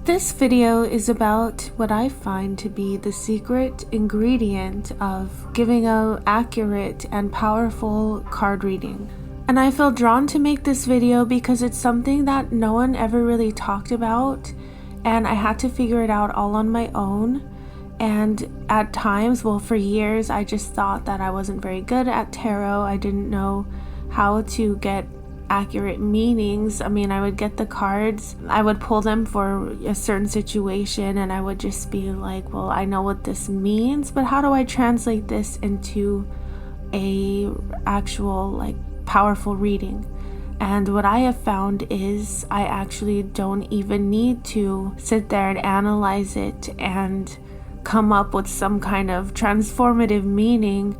This video is about what I find to be the secret ingredient of giving an accurate and powerful card reading. And I feel drawn to make this video because it's something that no one ever really talked about, and I had to figure it out all on my own. And at times, well, for years, I just thought that I wasn't very good at tarot. I didn't know how to get accurate meanings. I mean, I would get the cards, I would pull them for a certain situation, and I would just be like, well, I know what this means, but how do I translate this into a actual like powerful reading? And what I have found is I actually don't even need to sit there and analyze it and come up with some kind of transformative meaning.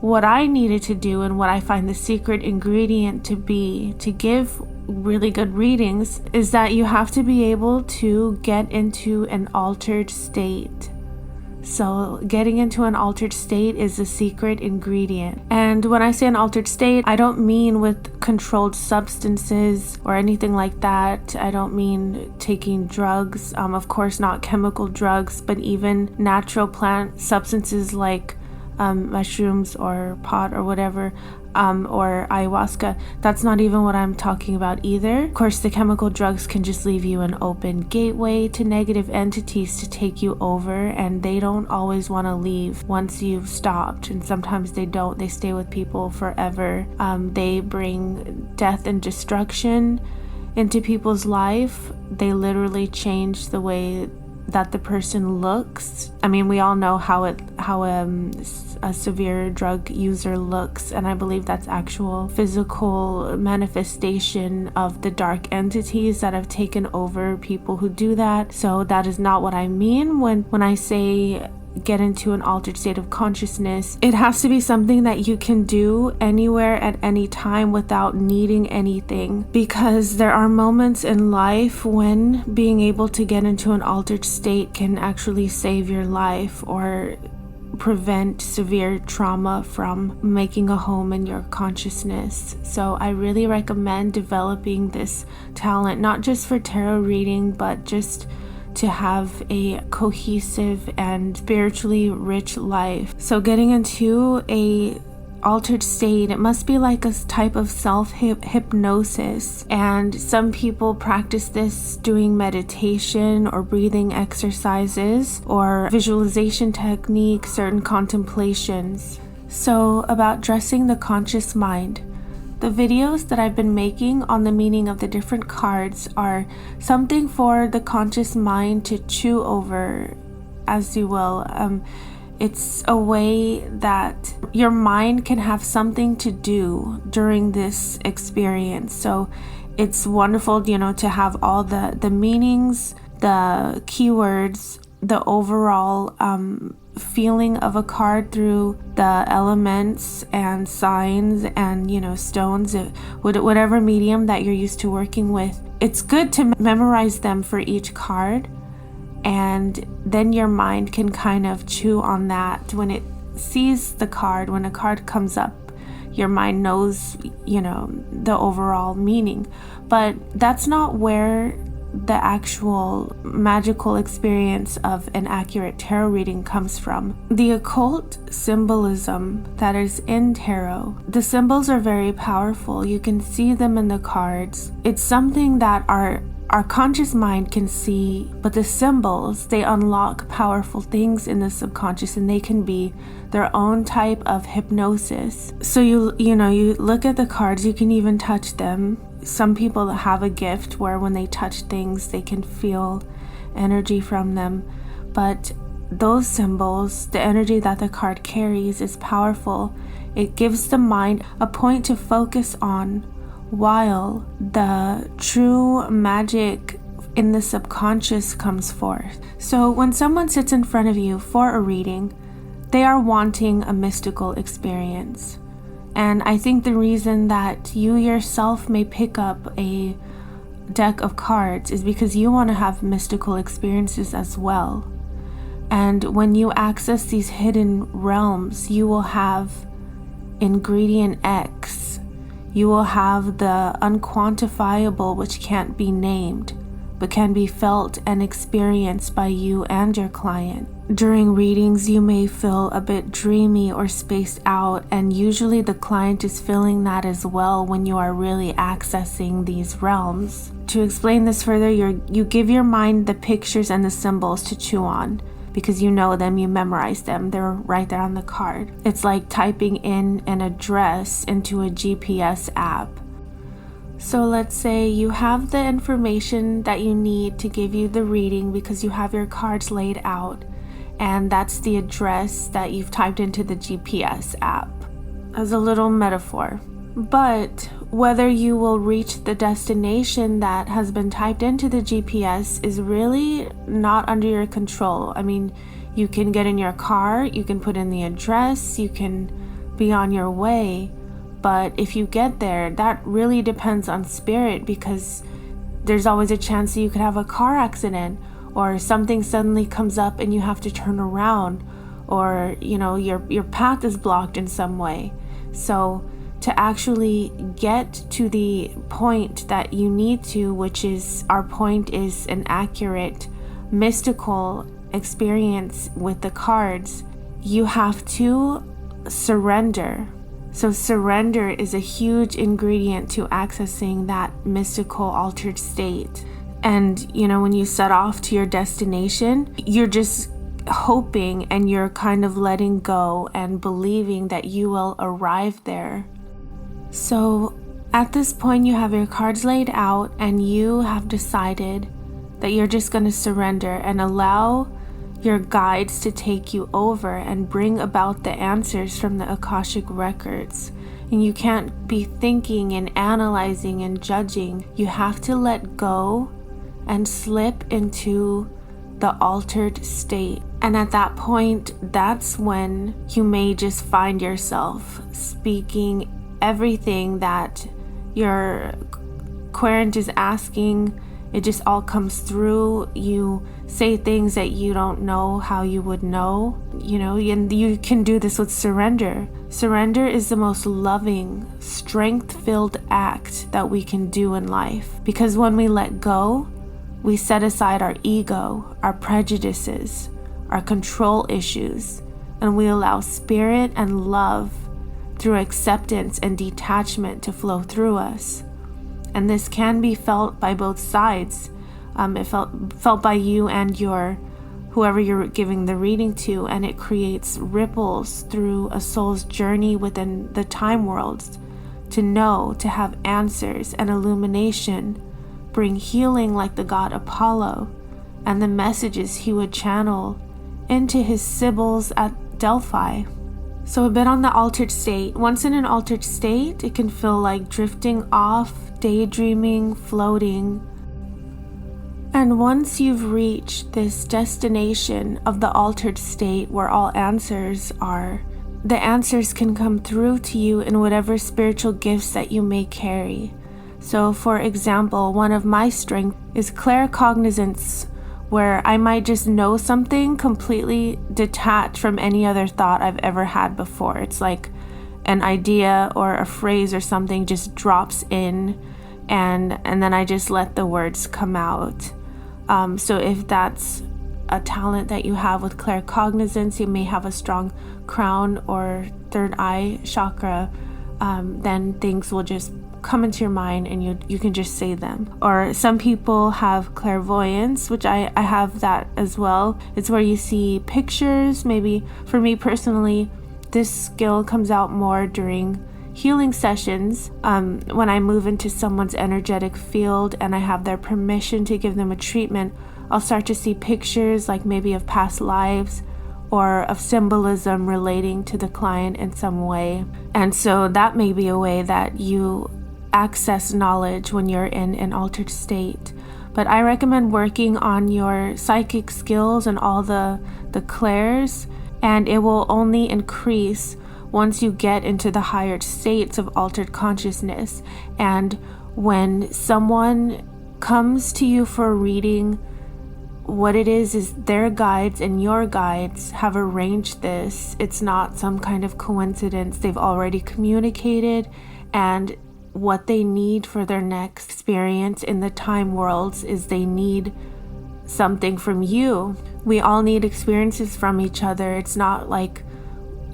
What I needed to do, and what I find the secret ingredient to be to give really good readings, is that you have to be able to get into an altered state. So getting into an altered state is the secret ingredient. And when I say an altered state, I don't mean with controlled substances or anything like that. I don't mean taking drugs, of course not chemical drugs, but even natural plant substances like mushrooms or pot or whatever, or ayahuasca. That's not even what I'm talking about either. Of course, the chemical drugs can just leave you an open gateway to negative entities to take you over, and they don't always want to leave once you've stopped, and sometimes they don't. They stay with people forever. They bring death and destruction into people's life. They literally change the way that the person looks. I mean, we all know how a severe drug user looks, and I believe that's actual physical manifestation of the dark entities that have taken over people who do that. So that is not what I mean when I say get into an altered state of consciousness. It has to be something that you can do anywhere at any time without needing anything, because there are moments in life when being able to get into an altered state can actually save your life or prevent severe trauma from making a home in your consciousness. So I really recommend developing this talent, not just for tarot reading, but just to have a cohesive and spiritually rich life. So getting into a altered state, it must be like a type of self-hypnosis, and some people practice this doing meditation or breathing exercises or visualization techniques, certain contemplations. So about dressing the conscious mind, the videos that I've been making on the meaning of the different cards are something for the conscious mind to chew over, as you will. It's a way that your mind can have something to do during this experience. So it's wonderful, to have all the meanings, the keywords, the overall feeling of a card through the elements and signs and stones, whatever medium that you're used to working with. It's good to memorize them for each card, and then your mind can kind of chew on that. When it sees the card, when a card comes up, your mind knows the overall meaning. But that's not where the actual magical experience of an accurate tarot reading comes from. The occult symbolism that is in tarot, the symbols are very powerful. You can see them in the cards. It's something that our conscious mind can see, but the symbols, they unlock powerful things in the subconscious, and they can be their own type of hypnosis. So you look at the cards, you can even touch them. Some people have a gift where when they touch things, they can feel energy from them. But those symbols, the energy that the card carries, is powerful. It gives the mind a point to focus on, while the true magic in the subconscious comes forth. So when someone sits in front of you for a reading, they are wanting a mystical experience. And I think the reason that you yourself may pick up a deck of cards is because you want to have mystical experiences as well. And when you access these hidden realms, you will have ingredient X. You will have the unquantifiable, which can't be named. but can be felt and experienced by you and your client. During readings, you may feel a bit dreamy or spaced out, and usually the client is feeling that as well when you are really accessing these realms. To explain this further, you give your mind the pictures and the symbols to chew on, because you know them, you memorize them, they're right there on the card. It's like typing in an address into a GPS app. So let's say you have the information that you need to give you the reading because you have your cards laid out, and that's the address that you've typed into the GPS app, as a little metaphor. But whether you will reach the destination that has been typed into the GPS is really not under your control. I mean, you can get in your car, you can put in the address, you can be on your way. But if you get there, that really depends on spirit, because there's always a chance that you could have a car accident, or something suddenly comes up and you have to turn around, or your path is blocked in some way. So to actually get to the point that you need to, which is, our point is an accurate mystical experience with the cards, you have to surrender. So surrender is a huge ingredient to accessing that mystical altered state. And when you set off to your destination, you're just hoping and you're kind of letting go and believing that you will arrive there. So at this point, you have your cards laid out and you have decided that you're just going to surrender and allow your guides to take you over and bring about the answers from the Akashic records. And you can't be thinking and analyzing and judging. You have to let go and slip into the altered state. And at that point, that's when you may just find yourself speaking everything that your querent is asking. It just all comes through. You say things that you don't know how you would know, and you can do this with surrender. Surrender is the most loving, strength-filled act that we can do in life, because when we let go, we set aside our ego, our prejudices, our control issues, and we allow spirit and love through acceptance and detachment to flow through us. And this can be felt by both sides. It felt by you and whoever you're giving the reading to, and it creates ripples through a soul's journey within the time worlds to know, to have answers and illumination, bring healing like the god Apollo, and the messages he would channel into his sibyls at Delphi. So a bit on the altered state. Once in an altered state, it can feel like drifting off, daydreaming, floating. And once you've reached this destination of the altered state where all answers are, the answers can come through to you in whatever spiritual gifts that you may carry. So for example, one of my strengths is claircognizance, where I might just know something completely detached from any other thought I've ever had before. It's like an idea or a phrase or something just drops in, and then I just let the words come out. So if that's a talent that you have with claircognizance, you may have a strong crown or third eye chakra, then things will just come into your mind and you can just say them. Or some people have clairvoyance, which I have that as well. It's where you see pictures. Maybe for me personally, this skill comes out more during healing sessions, when I move into someone's energetic field and I have their permission to give them a treatment. I'll start to see pictures, like maybe of past lives or of symbolism relating to the client in some way. And so that may be a way that you access knowledge when you're in an altered state. But I recommend working on your psychic skills and all the clairs, and it will only increase once you get into the higher states of altered consciousness. And when someone comes to you for a reading, what it is their guides and your guides have arranged this. It's not some kind of coincidence. They've already communicated, and what they need for their next experience in the time worlds is they need something from you. We all need experiences from each other. It's not like,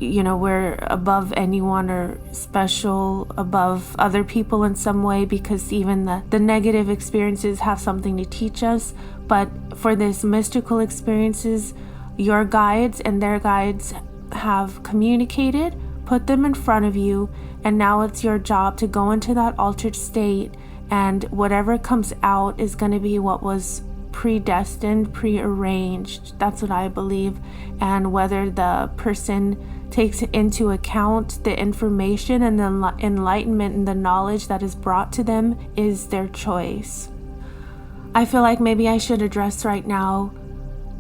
we're above anyone or special above other people in some way, because even the negative experiences have something to teach us. But for this mystical experiences, your guides and their guides have communicated, put them in front of you, and now it's your job to go into that altered state, and whatever comes out is going to be what was predestined, prearranged. That's what I believe. And whether the person takes into account the information and the enlightenment and the knowledge that is brought to them is their choice. I feel like maybe I should address right now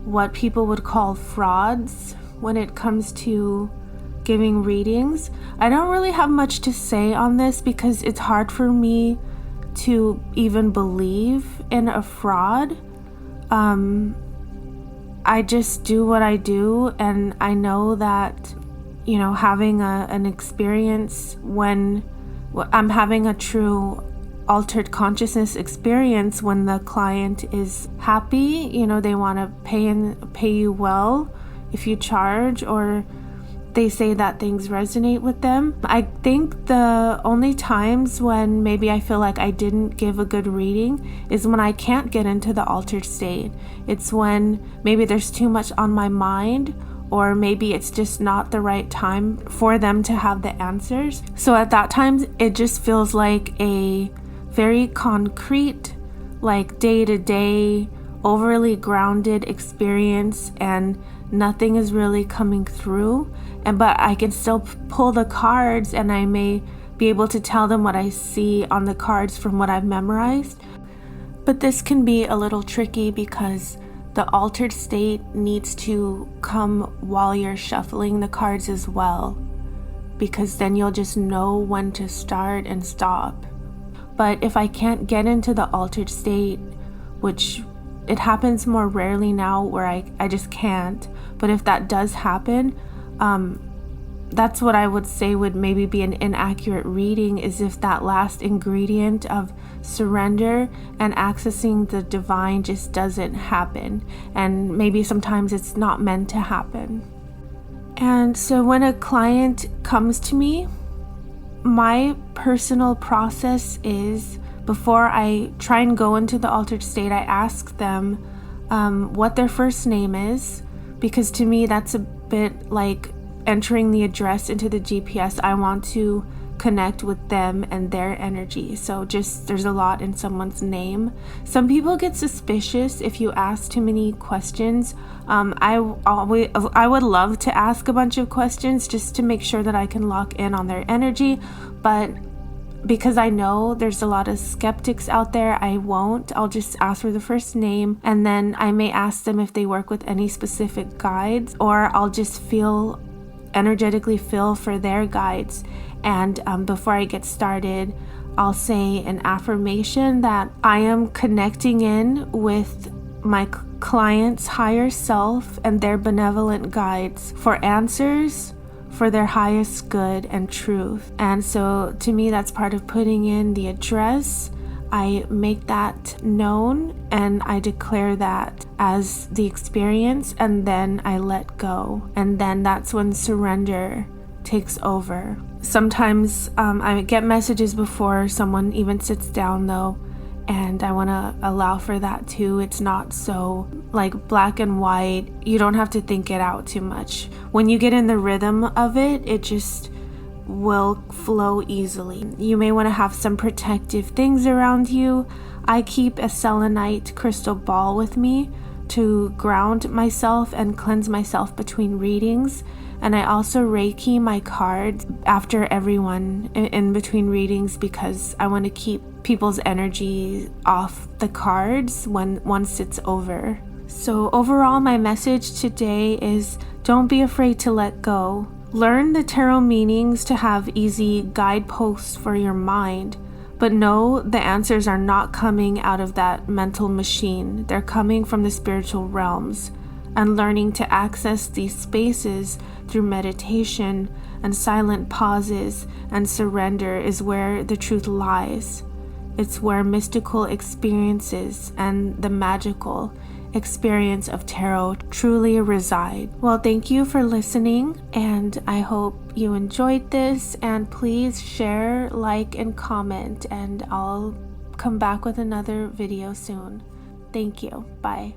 what people would call frauds when it comes to giving readings. I don't really have much to say on this because it's hard for me to even believe in a fraud. I just do what I do, and I know that, having an experience when I'm having a true altered consciousness experience, when the client is happy, they want to pay you well if you charge, or they say that things resonate with them. I think the only times when maybe I feel like I didn't give a good reading is when I can't get into the altered state. It's when maybe there's too much on my mind, or maybe it's just not the right time for them to have the answers. So at that time, it just feels like a very concrete, like day-to-day, overly grounded experience, and nothing is really coming through. But I can still pull the cards, and I may be able to tell them what I see on the cards from what I've memorized. But this can be a little tricky because the altered state needs to come while you're shuffling the cards as well, because then you'll just know when to start and stop. But if I can't get into the altered state, which it happens more rarely now where I just can't, but if that does happen, that's what I would say would maybe be an inaccurate reading, is if that last ingredient of surrender and accessing the divine just doesn't happen, and maybe sometimes it's not meant to happen. And so when a client comes to me, my personal process is, before I try and go into the altered state, I ask them what their first name is, because to me that's a bit like entering the address into the GPS. I want to connect with them and their energy. So just, there's a lot in someone's name. Some people get suspicious if you ask too many questions. I would love to ask a bunch of questions just to make sure that I can lock in on their energy, but because I know there's a lot of skeptics out there, I won't. I'll just ask for the first name, and then I may ask them if they work with any specific guides, or I'll just energetically feel for their guides. And before I get started, I'll say an affirmation that I am connecting in with my client's higher self and their benevolent guides for answers for their highest good and truth. And so to me, that's part of putting in the address. I make that known and I declare that as the experience, and then I let go. And then that's when surrender takes over. Sometimes I get messages before someone even sits down though, and I want to allow for that too. It's not so like black and white. You don't have to think it out too much. When you get in the rhythm of it, it just will flow easily. You may want to have some protective things around you. I keep a selenite crystal ball with me to ground myself and cleanse myself between readings. And I also Reiki my cards after everyone in between readings, because I want to keep people's energy off the cards once it's over. So overall, my message today is, don't be afraid to let go. Learn the tarot meanings to have easy guideposts for your mind, but know the answers are not coming out of that mental machine. They're coming from the spiritual realms. And learning to access these spaces through meditation and silent pauses and surrender is where the truth lies. It's where mystical experiences and the magical experience of tarot truly reside. Well, thank you for listening, and I hope you enjoyed this, and please share, like, and comment, and I'll come back with another video soon. Thank you. Bye.